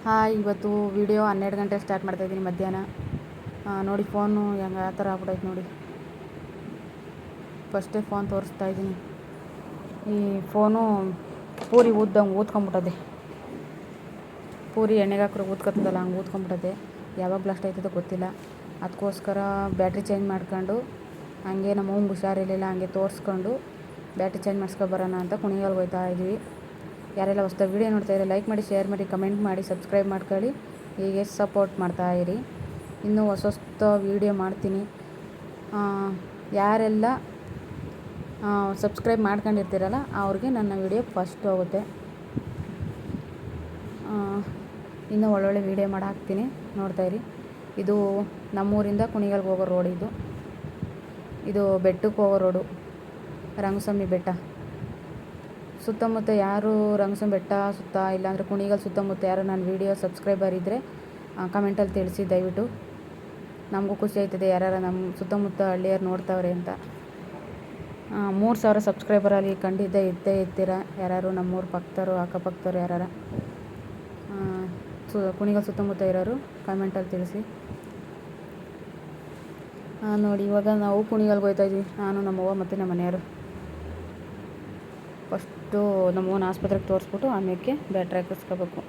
Hi, ಇವತ್ತು video 12 ಗಂಟೆಗೆ start ಮಾಡ್ತಾಯಿದ್ದೀನಿ ಮಧ್ಯಾಹ್ನ. ನೋಡಿ ಫೋನು ಹೆಂಗೆ ಆ ಥರ ಆಗ್ಬಿಟ್ಟೈತೆ ನೋಡಿ. ಫಸ್ಟೇ ಫೋನ್ ತೋರಿಸ್ತಾಯಿದ್ದೀನಿ. ಈ ಫೋನು ಪೂರಿ ಊದ್ಕೊಂಬಿಟ್ಟದೆ. ಪೂರಿ ಎಣ್ಣೆಗೆ ಹಾಕ್ರೆ ಊದ್ಕೊತದಲ್ಲ, ಹಂಗೆ ಊದ್ಕೊಂಬಿಟ್ಟದೆ. ಯಾವಾಗ ಬ್ಲಾಸ್ಟ್ ಆಯ್ತದೋ ಗೊತ್ತಿಲ್ಲ. ಅದಕ್ಕೋಸ್ಕರ ಬ್ಯಾಟ್ರಿ ಚೇಂಜ್ ಮಾಡ್ಕೊಂಡು ಹಂಗೆ ನಮ್ಮವ್ವಂಗೆ ಹುಷಾರಿರಲಿಲ್ಲ, ಹಂಗೆ ತೋರಿಸ್ಕೊಂಡು ಬ್ಯಾಟ್ರಿ ಚೇಂಜ್ ಮಾಡಿಸ್ಕೊಬರೋಣ ಅಂತ ಕುಣಿಗಲ್ಗೆ ಹೋಗ್ತಾ ಇದ್ವಿ. ಯಾರೆಲ್ಲ ಹೊಸ್ದಾಗಿ ವೀಡಿಯೋ ನೋಡ್ತಾಯಿದ್ರೆ ಲೈಕ್ ಮಾಡಿ, ಶೇರ್ ಮಾಡಿ, ಕಮೆಂಟ್ ಮಾಡಿ, ಸಬ್ಸ್ಕ್ರೈಬ್ ಮಾಡ್ಕೊಳ್ಳಿ. ಹೀಗೆ ಸಪೋರ್ಟ್ ಮಾಡ್ತಾಯಿರಿ. ಇನ್ನೂ ಹೊಸ ವೀಡಿಯೋ ಮಾಡ್ತೀನಿ. ಯಾರೆಲ್ಲ ಸಬ್ಸ್ಕ್ರೈಬ್ ಮಾಡ್ಕೊಂಡಿರ್ತೀರಲ್ಲ ಅವ್ರಿಗೆ ನನ್ನ ವೀಡಿಯೋ ಫಸ್ಟ್ ಹೋಗುತ್ತೆ. ಇನ್ನೂ ಒಳ್ಳೊಳ್ಳೆ ವೀಡಿಯೋ ಮಾಡಿ ಹಾಕ್ತೀನಿ, ನೋಡ್ತಾಯಿರಿ. ಇದು ನಮ್ಮೂರಿಂದ ಕುಣಿಗಲ್ಗೆ ಹೋಗೋ ರೋಡ್. ಇದು ಬೆಟ್ಟಕ್ಕೆ ಹೋಗೋ ರೋಡು, ರಂಗಸ್ವಾಮಿ ಬೆಟ್ಟ. ಸುತ್ತಮುತ್ತ ಯಾರು ರಂಗಸ್ವಾಮಿ ಬೆಟ್ಟ ಸುತ್ತ, ಇಲ್ಲಾಂದರೆ ಕುಣಿಗಲ್ ಸುತ್ತಮುತ್ತ ಯಾರು ನನ್ನ ವೀಡಿಯೋ ಸಬ್ಸ್ಕ್ರೈಬರ್ ಇದ್ದರೆ ಕಮೆಂಟಲ್ಲಿ ತಿಳಿಸಿ ದಯವಿಟ್ಟು. ನಮಗೂ ಖುಷಿ ಆಯ್ತದೆ ಯಾರು ನಮ್ಮ ಸುತ್ತಮುತ್ತ ಹಳ್ಳಿಯರು ನೋಡ್ತಾವ್ರೆ ಅಂತ. 3000 ಸಬ್ಸ್ಕ್ರೈಬರಲ್ಲಿ ಖಂಡಿತ ಇರ್ತೀರ ಯಾರು ನಮ್ಮೂರ ಪಕ್ಕದವರು, ಅಕ್ಕಪಕ್ಕದವರು ಯಾರು ಕುಣಿಗಲ್ ಸುತ್ತಮುತ್ತ ಇರೋರು ಕಮೆಂಟಲ್ಲಿ ತಿಳಿಸಿ. ನೋಡಿ, ಇವಾಗ ನಾವು ಕುಣಿಗಲ್ಗೆ ಹೋಗ್ತಾಯಿದ್ವಿ, ನಾನು, ನಮ್ಮವ್ವ ಮತ್ತು ನಮ್ಮ ಮನೆಯವರು. ಫಸ್ಟು ನಮ್ಮವ್ವನ ಆಸ್ಪತ್ರೆಗೆ ತೋರಿಸ್ಬಿಟ್ಟು ಆಮೇಲೆ ಬ್ಯಾಟ್ರಿ ಹಾಕಿಸ್ಕೋಬೇಕು.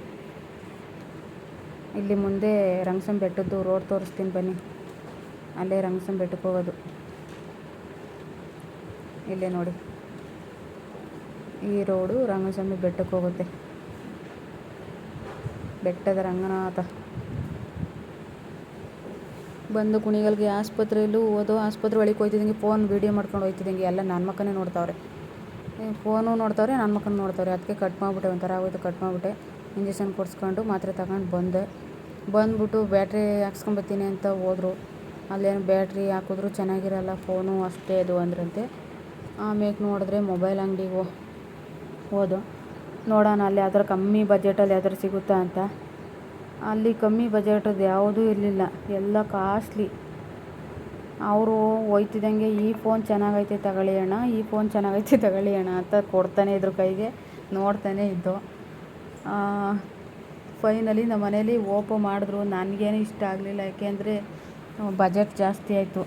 ಇಲ್ಲಿ ಮುಂದೆ ರಂಗಸ್ವಾಮಿ ಬೆಟ್ಟದ್ದು ರೋಡ್ ತೋರಿಸ್ತೀನಿ ಬನ್ನಿ. ಅಲ್ಲೇ ರಂಗಸ್ವಾಮಿ ಬೆಟ್ಟಕ್ಕೆ ಹೋಗೋದು. ಇಲ್ಲೇ ನೋಡಿ, ಈ ರೋಡು ರಂಗಸ್ವಾಮಿ ಬೆಟ್ಟಕ್ಕೆ ಹೋಗುತ್ತೆ. ಬೆಟ್ಟದ ರಂಗನಾಥ. ಬಂದು ಕುಣಿಗಲ್ಗೆ ಆಸ್ಪತ್ರೆಯಲ್ಲೂ ಆಸ್ಪತ್ರೆ ಒಳಗೆ ಹೋಗ್ತಿದ್ದಂಗೆ ಫೋನ್ ವೀಡಿಯೋ ಮಾಡ್ಕೊಂಡು ಹೋಗ್ತಿದ್ದಂಗೆ ಎಲ್ಲ ನನ್ನ ಮಕ್ಕನೇ ನೋಡ್ತಾವ್ರೆ. ಫೋನು ನೋಡ್ತಾವ್ರೆ, ನನ್ನ ಮಕ್ಕನ ನೋಡ್ತಾವ್ರೆ. ಅದಕ್ಕೆ ಕಟ್ ಮಾಡಿಬಿಟ್ಟೆ, ಒಂಥರ ಆಗೋಯ್ತು, ಕಟ್ ಮಾಡಿಬಿಟ್ಟೆ. ಇಂಜೆಕ್ಷನ್ ಕೊಡಿಸ್ಕೊಂಡು ಮಾತ್ರೆ ತಗೊಂಡು ಬಂದ್ಬಿಟ್ಟು ಬ್ಯಾಟ್ರಿ ಹಾಕ್ಸ್ಕೊಂಬತ್ತೀನಿ ಅಂತ ಹೋದ್ರು. ಅಲ್ಲೇನು ಬ್ಯಾಟ್ರಿ ಹಾಕಿದ್ರು ಚೆನ್ನಾಗಿರಲ್ಲ ಫೋನು, ಅಷ್ಟೇ ಅದು ಅಂದ್ರಂತೆ. ಆಮೇಲೆ ನೋಡಿದ್ರೆ ಮೊಬೈಲ್ ಅಂಗಡಿಗೆ ಹೋದು, ನೋಡೋಣ ಅಲ್ಲಿ ಯಾವ್ದಾರು ಕಮ್ಮಿ ಬಜೆಟಲ್ಲಿ ಯಾವ್ದಾರು ಸಿಗುತ್ತಾ ಅಂತ. ಅಲ್ಲಿ ಕಮ್ಮಿ ಬಜೆಟದ್ದು ಯಾವುದೂ ಇರಲಿಲ್ಲ, ಎಲ್ಲ ಕಾಸ್ಟ್ಲಿ. ಅವರು ಹೋಯ್ತಿದ್ದಂಗೆ ಈ ಫೋನ್ ಚೆನ್ನಾಗೈತೆ ತಗೊಳ್ಳಿ ಅಣ್ಣ, ಈ ಫೋನ್ ಚೆನ್ನಾಗೈತೆ ತಗೊಳ್ಳಿ ಅಣ್ಣ ಅಂತ ಕೊಡ್ತಾನೆ ಇದ್ರು ಕೈಗೆ. ನೋಡ್ತಾನೆ ಇದ್ದು. ಫೈನಲಿ ನಮ್ಮ ಮನೇಲಿ ಓಪೋ ಮಾಡಿದ್ರು. ನನಗೇನು ಇಷ್ಟ ಆಗಲಿಲ್ಲ, ಯಾಕೆಂದರೆ ಬಜೆಟ್ ಜಾಸ್ತಿ ಆಯಿತು.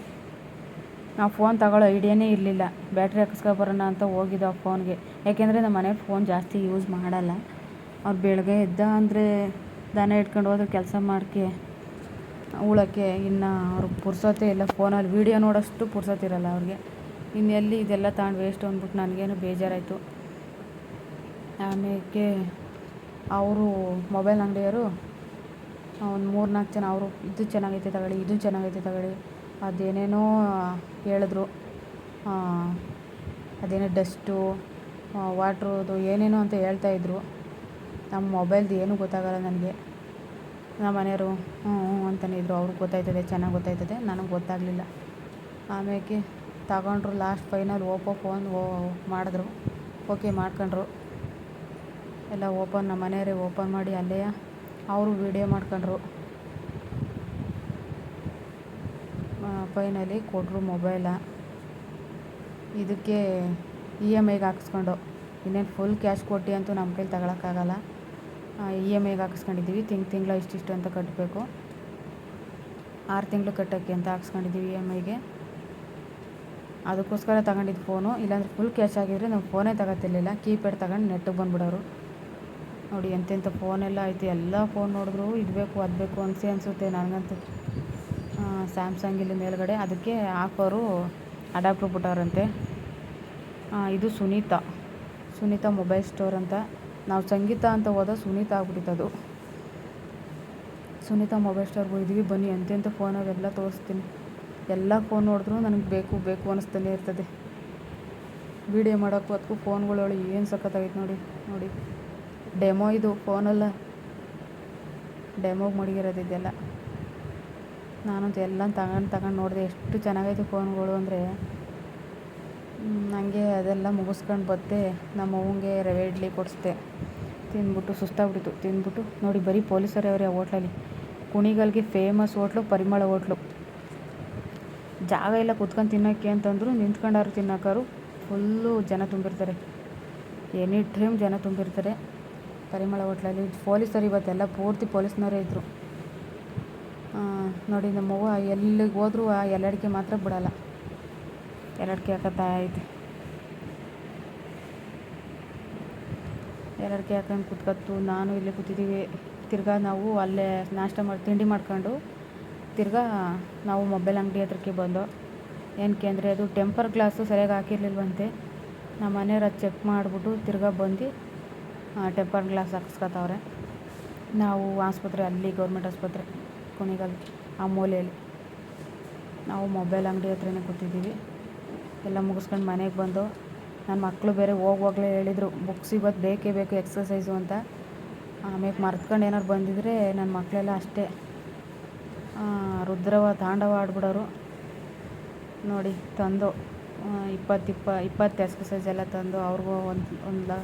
ಆ ಫೋನ್ ತಗೊಳ್ಳೋ ಐಡಿಯಾನೇ ಇರಲಿಲ್ಲ. ಬ್ಯಾಟ್ರಿ ಹಾಕಿಸ್ಕೊಬರೋಣ ಅಂತ ಹೋಗಿದ್ದು ಆ ಫೋನ್ಗೆ. ಯಾಕೆಂದರೆ ನಮ್ಮ ಮನೆ ಫೋನ್ ಜಾಸ್ತಿ ಯೂಸ್ ಮಾಡಲ್ಲ. ಅವ್ರು ಬೆಳಗ್ಗೆ ಎದ್ದ ಅಂದರೆ ದನ ಇಟ್ಕೊಂಡು ಹೋದ್ರೆ ಕೆಲಸ ಮಾಡೋಕ್ಕೆ ಉಳೋಕ್ಕೆ, ಇನ್ನು ಅವ್ರಿಗೆ ಪುರ್ಸೊತ್ತೇ ಇಲ್ಲ. ಫೋನಲ್ಲಿ ವೀಡಿಯೋ ನೋಡೋಷ್ಟು ಪುರ್ಸೊತ್ತಿರಲ್ಲ ಅವ್ರಿಗೆ. ಇನ್ನೆಲ್ಲಿ ಇದೆಲ್ಲ ತಗೊಂಡು ವೇಸ್ಟ್ ಅಂದ್ಬಿಟ್ಟು ನನಗೇನು ಬೇಜಾರಾಯಿತು. ಆಮೇಲೆ ಅವರು ಮೊಬೈಲ್ ಅಂಗಡಿಯವರು ಒಂದು 3-4 ಜನ ಅವರು ಇದು ಚೆನ್ನಾಗೈತೆ ತಗೊಳ್ಳಿ, ಇದು ಚೆನ್ನಾಗೈತೆ ತಗೊಳ್ಳಿ, ಅದೇನೇನೋ ಹೇಳಿದ್ರು. ಅದೇನೋ ಡಸ್ಟು, ವಾಟ್ರದು ಏನೇನೋ ಅಂತ ಹೇಳ್ತಾಯಿದ್ರು. ನಮ್ಮ ಮೊಬೈಲ್ದು ಏನೂ ಗೊತ್ತಾಗಲ್ಲ ನನಗೆ. ನಮ್ಮ ಮನೆಯವರು ಹ್ಞೂ ಅಂತಲೇ ಇದ್ದರು. ಅವ್ರಿಗೆ ಗೊತ್ತಾಯ್ತದೆ, ಚೆನ್ನಾಗಿ ಗೊತ್ತಾಯ್ತದೆ, ನನಗೆ ಗೊತ್ತಾಗಲಿಲ್ಲ. ಆಮೇಲೆ ತಗೊಂಡ್ರು. ಲಾಸ್ಟ್ ಫೈನಲ್ ಓಪೋ ಫೋನ್ ಮಾಡಿದ್ರು, ಓಕೆ ಮಾಡ್ಕೊಂಡ್ರು. ಎಲ್ಲ ನಮ್ಮ ಮನೆಯವರೇ ಓಪನ್ ಮಾಡಿ ಅಲ್ಲೇ ಅವರು ವೀಡಿಯೋ ಮಾಡ್ಕೊಂಡ್ರು. ಫೈನಲಿ ಕೊಟ್ಟರು ಮೊಬೈಲ. ಇದಕ್ಕೆ EMIಗೆ ಹಾಕಿಸ್ಕೊಂಡು, ಇನ್ನೇನು ಫುಲ್ ಕ್ಯಾಶ್ ಕೊಟ್ಟು ಅಂತೂ ನಮ್ಮ ಕೈಲಿ ತಗೊಳಕ್ಕಾಗಲ್ಲ. EMIಗೆ ಹಾಕಿಸ್ಕೊಂಡಿದ್ದೀವಿ. ತಿಂಗಳ ಇಷ್ಟಿಷ್ಟು ಅಂತ ಕಟ್ಟಬೇಕು. 6 ತಿಂಗಳು ಕಟ್ಟೋಕ್ಕೆ ಅಂತ ಹಾಕ್ಸ್ಕೊಂಡಿದ್ದೀವಿ EMIಗೆ. ಅದಕ್ಕೋಸ್ಕರ ತಗೊಂಡಿದ್ದು ಫೋನು. ಇಲ್ಲಾಂದರೆ ಫುಲ್ ಕ್ಯಾಶ್ ಆಗಿದ್ರೆ ನಾವು ಫೋನೇ ತಗೋತಿರ್ಲಿಲ್ಲ. ಕೀಪ್ಯಾಡ್ ತಗೊಂಡು ನೆಟ್ಟಿಗೆ ಬಂದುಬಿಡೋರು. ನೋಡಿ ಎಂತೆಂಥ ಫೋನೆಲ್ಲ ಐತೆ. ಎಲ್ಲ ಫೋನ್ ನೋಡಿದ್ರು ಇದು ಬೇಕು ಅದು ಬೇಕು ಅನಿಸುತ್ತೆ ನನಗಂತೂ. ಸ್ಯಾಮ್ಸಂಗ್ ಇಲ್ಲಿ ಮೇಲ್ಗಡೆ ಅದಕ್ಕೆ ಹಾಕೋರು ಅಡಾಪ್ಟ್ರ್ ಬಿಟ್ಟವ್ರಂತೆ. ಇದು ಸುನೀತಾ ಮೊಬೈಲ್ ಸ್ಟೋರ್ ಅಂತ. ನಾವು ಸಂಗೀತ ಅಂತ ಹೋದ ಸುನೀತಾ ಆಗ್ಬಿಟ್ಟಿತ್ತದು. ಸುನೀತಾ ಮೊಬೈಲ್ ಸ್ಟೋರ್ಗೆ ಹೋಗಿದ್ವಿ. ಬನ್ನಿ ಎಂತೆಂಥ ಫೋನ್ ಅವೆಲ್ಲ ತೋರಿಸ್ತೀನಿ. ಎಲ್ಲ ಫೋನ್ ನೋಡಿದ್ರು ನನಗೆ ಬೇಕು ಅನ್ನಿಸ್ತಾನೆ ಇರ್ತದೆ. ವೀಡಿಯೋ ಮಾಡೋಕ್ಕೂ ಅದಕ್ಕೂ ಫೋನ್ಗಳೊಳಗೆ ಏನು ಸಖತ್ತಾಗೈತೆ ನೋಡಿ. ಡೆಮೋ ಇದು ಫೋನಲ್ಲ, ಡೆಮೋಗೆ ಮಡಗಿರೋದು ಇದೆಲ್ಲ. ನಾನಂತೂ ಎಲ್ಲ ತಗೊಂಡು ನೋಡಿದೆ, ಎಷ್ಟು ಚೆನ್ನಾಗೈತೆ ಫೋನ್ಗಳು ಅಂದರೆ. ನನಗೆ ಅದೆಲ್ಲ ಮುಗಿಸ್ಕೊಂಡು ಬತ್ತೆ. ನಮ್ಮ ಅವ್ವಂಗೆ ರವೆ ಇಡ್ಲಿ ಕೊಡಿಸ್ದೆ. ತಿಂದ್ಬಿಟ್ಟು ಸುಸ್ತಾಗ್ಬಿಟ್ಟಿತ್ತು. ತಿಂದ್ಬಿಟ್ಟು ನೋಡಿ, ಬರೀ ಪೊಲೀಸರೇ ಅವರೇ ಆ ಹೋಟ್ಲಲ್ಲಿ. ಕುಣಿಗಲ್ಗೆ ಫೇಮಸ್ ಹೋಟ್ಲು ಪರಿಮಳ ಹೋಟ್ಲು. ಜಾಗ ಇಲ್ಲ ಕುತ್ಕೊಂಡು ತಿನ್ನೋಕ್ಕೆ ಅಂತಂದರು. ನಿಂತ್ಕೊಂಡಾರು ತಿನ್ನೋಕ್ಕಾರು ಫುಲ್ಲು ಜನ ತುಂಬಿರ್ತಾರೆ. ಎನಿ ಟೈಮ್ ಜನ ತುಂಬಿರ್ತಾರೆ. ಪರಿಮಳ ಹೋಟ್ಲಲ್ಲಿ ಪೊಲೀಸರು ಇವತ್ತೆಲ್ಲ ಪೂರ್ತಿ ಪೊಲೀಸ್ನವರೇ ಇದ್ದರು. ನೋಡಿ ನಮ್ಮವ್ವ ಎಲ್ಲಿಗೆ ಹೋದ್ರೂ ಆ ಎಲ್ಲಡಿಕೆ ಮಾತ್ರ ಬಿಡಲ್ಲ, ಎಲ್ಲಡಿಕೆ ಹಾಕತ್ತಾ ಐತೆ. ಎಲ್ಲಡಿಕೆ ಹಾಕೊಂಡು ಕುತ್ಕತ್ತು, ನಾನು ಇಲ್ಲೇ ಕೂತಿದ್ದೀವಿ. ತಿರ್ಗಾ ನಾವು ಅಲ್ಲೇ ತಿಂಡಿ ಮಾಡ್ಕೊಂಡು ತಿರ್ಗಾ ನಾವು ಮೊಬೈಲ್ ಅಂಗಡಿ ಹತ್ರಕ್ಕೆ ಬಂದೋ. ಏನಕ್ಕೆ ಅಂದರೆ ಅದು ಟೆಂಪರ್ ಗ್ಲಾಸು ಸರಿಯಾಗಿ ಹಾಕಿರ್ಲಿಲ್ವಂತೆ. ನಮ್ಮ ಮನೆಯವ್ರು ಅದು ಚೆಕ್ ಮಾಡಿಬಿಟ್ಟು ತಿರ್ಗಾ ಬಂದು ಟೆಂಪರ್ ಗ್ಲಾಸ್ ಹಾಕ್ಸ್ಕೊತವ್ರೆ. ನಾವು ಆಸ್ಪತ್ರೆ ಅಲ್ಲಿ ಗೌರ್ಮೆಂಟ್ ಆಸ್ಪತ್ರೆ ಕುಣಿಗಲ್ ಆ ಮೂಲೆಯಲ್ಲಿ ನಾವು ಮೊಬೈಲ್ ಅಂಗಡಿ ಹತ್ರನೇ ಕೂತಿದ್ದೀವಿ. ಎಲ್ಲ ಮುಗಿಸ್ಕೊಂಡು ಮನೆಗೆ ಬಂದು ನನ್ನ ಮಕ್ಕಳು ಬೇರೆ ಹೋಗುವಾಗಲೇ ಹೇಳಿದರು ಬುಕ್ಸ್ ಇವತ್ತು ಬೇಕೇ ಬೇಕು ಎಕ್ಸಸೈಸು ಅಂತ. ಆಮೇಲೆ ಮರ್ತ್ಕೊಂಡು ಏನಾರು ಬಂದಿದ್ದರೆ ನನ್ನ ಮಕ್ಕಳೆಲ್ಲ ಅಷ್ಟೇ ರುದ್ರವ ತಾಂಡವ ಆಡ್ಬಿಡೋರು. ನೋಡಿ ತಂದು 20 ಎಕ್ಸಸೈಸ್ ಎಲ್ಲ ತಂದು ಅವ್ರಿಗೂ ಒಂದು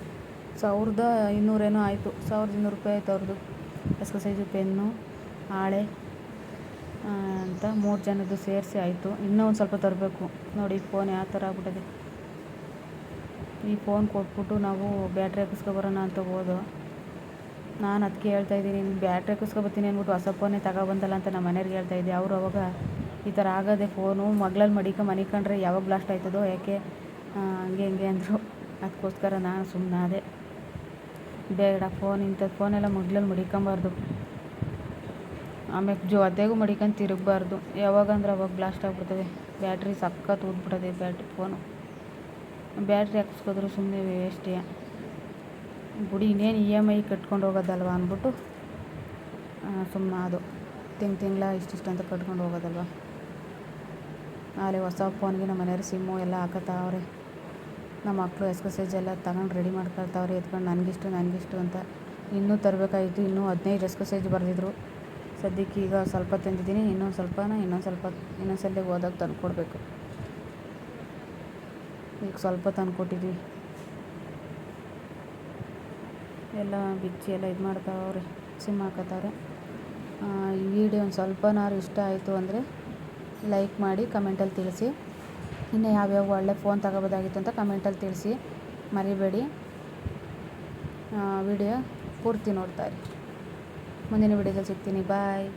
1200 ಏನೋ ಆಯಿತು, 1200 ರೂಪಾಯಿ ಆಯಿತು ಅವ್ರದ್ದು. ಎಕ್ಸಸೈಸು, ಪೆನ್ನು, ಹಾಳೆ ಅಂತ 3 ಜನದ್ದು ಸೇರಿಸಿ ಆಯಿತು. ಇನ್ನೂ ಒಂದು ಸ್ವಲ್ಪ ತರಬೇಕು. ನೋಡಿ ಫೋನ್ ಯಾವ ಥರ ಆಗ್ಬಿಟ್ಟಿದೆ. ಈ ಫೋನ್ ಕೊಟ್ಬಿಟ್ಟು ನಾವು ಬ್ಯಾಟ್ರಿ ಹಾಕಿಸ್ಕೊಬರೋಣ ಅಂತ ಹೋದೋ. ನಾನು ಅದಕ್ಕೆ ಹೇಳ್ತಾಯಿದ್ದೀನಿ, ಬ್ಯಾಟ್ರಿ ಹಾಕಿಸ್ಕೊಬತ್ತೀನಿ ಅಂದ್ಬಿಟ್ಟು ಹೊಸ ಫೋನೇ ತಗೊಬಂದಲ್ಲ ಅಂತ ನಮ್ಮ ಮನೆಯವ್ರಿಗೆ ಹೇಳ್ತಾಯಿದ್ದೆ. ಅವರು ಅವಾಗ ಈ ಥರ ಆಗೋದೆ ಫೋನು ಮಗ್ಳಲ್ಲಿ ಮಡಿಕೊಂಡ್ರೆ ಯಾವಾಗ ಬ್ಲಾಸ್ಟ್ ಆಯ್ತದೋ ಯಾಕೆ ಹಂಗೆ ಅಂದರು. ಅದಕ್ಕೋಸ್ಕರ ನಾನು ಸುಮ್ಮನಾದೆ. ಬೇಡ ಇಂಥದ್ದು ಫೋನೆಲ್ಲ ಮಗ್ಳಲ್ಲಿ ಮಡಿಕೊಂಬಾರ್ದು, ಆಮೇಲೆ ಜೊತೆಗೂ ಮಡಿಕೊಂಡು ತಿರುಗಬಾರ್ದು. ಯಾವಾಗಂದ್ರೆ ಅವಾಗ ಬ್ಲಾಸ್ಟ್ ಆಗಿಬಿಡ್ತದೆ. ಬ್ಯಾಟ್ರಿ ಸಖತ್ ಊದ್ಬಿಟ್ಟದೆ ಫೋನು. ಬ್ಯಾಟ್ರಿ ಹಾಕಿಸ್ಕೋದ್ರು ಸುಮ್ಮನೆ ವೇಸ್ಟೇ ಬಿಡಿ, ಇನ್ನೇನು EMI ಕಟ್ಕೊಂಡು ಹೋಗೋದಲ್ವ ಅಂದ್ಬಿಟ್ಟು ಸುಮ್ಮನೆ ಅದು ತಿಂಗಳ ಇಷ್ಟಿಷ್ಟು ಅಂತ ಕಟ್ಕೊಂಡು ಹೋಗೋದಲ್ವ. ನಾಳೆ ಹೊಸ ಫೋನ್ಗೆ ನಮ್ಮ ಮನೆಯವ್ರು ಸಿಮ್ಮು ಎಲ್ಲ ಹಾಕತ್ತವ್ರೆ. ನಮ್ಮ ಮಕ್ಕಳು ಎಕ್ಸಸೈಸ್ ಎಲ್ಲ ತಗೊಂಡು ರೆಡಿ ಮಾಡ್ಕೊಳ್ತಾವ್ರೆ ಎತ್ಕೊಂಡು ನನಗಿಷ್ಟು ಅಂತ. ಇನ್ನೂ ತರಬೇಕಾಯಿತು. ಇನ್ನೂ 15 ಎಕ್ಸಸೈಜ್ ಬರೆದಿದ್ರು. ಸದ್ಯಕ್ಕೆ ಈಗ ಸ್ವಲ್ಪ ತಂದಿದ್ದೀನಿ, ಇನ್ನೊಂದ್ಸಲ ಹೋದಾಗ ತಂದು ಕೊಡಬೇಕು. ಈಗ ಸ್ವಲ್ಪ ತಂದು ಕೊಟ್ಟಿದ್ವಿ. ಎಲ್ಲ ಬಿಚ್ಚಿ ಎಲ್ಲ ಇದು ಮಾಡ್ತಾವ್ರೆ, ಸಿಮ್ ಹಾಕತ್ತವ್ರೆ. ಈ ವಿಡಿಯೋ ಒಂದು ಸ್ವಲ್ಪನಾರು ಇಷ್ಟ ಆಯಿತು ಅಂದರೆ ಲೈಕ್ ಮಾಡಿ ಕಮೆಂಟಲ್ಲಿ ತಿಳಿಸಿ. ಇನ್ನು ಯಾವ್ಯಾವ ಒಳ್ಳೆ ಫೋನ್ ತಗೋಬೋದಾಗಿತ್ತು ಅಂತ ಕಮೆಂಟಲ್ಲಿ ತಿಳಿಸಿ ಮರಿಬೇಡಿ. ವಿಡಿಯೋ ಪೂರ್ತಿ ನೋಡ್ತಾ ಇರಿ. ಮುಂದಿನ ವಿಡಿಯೋದಲ್ಲಿ ಸಿಗ್ತೀನಿ. ಬಾಯ್.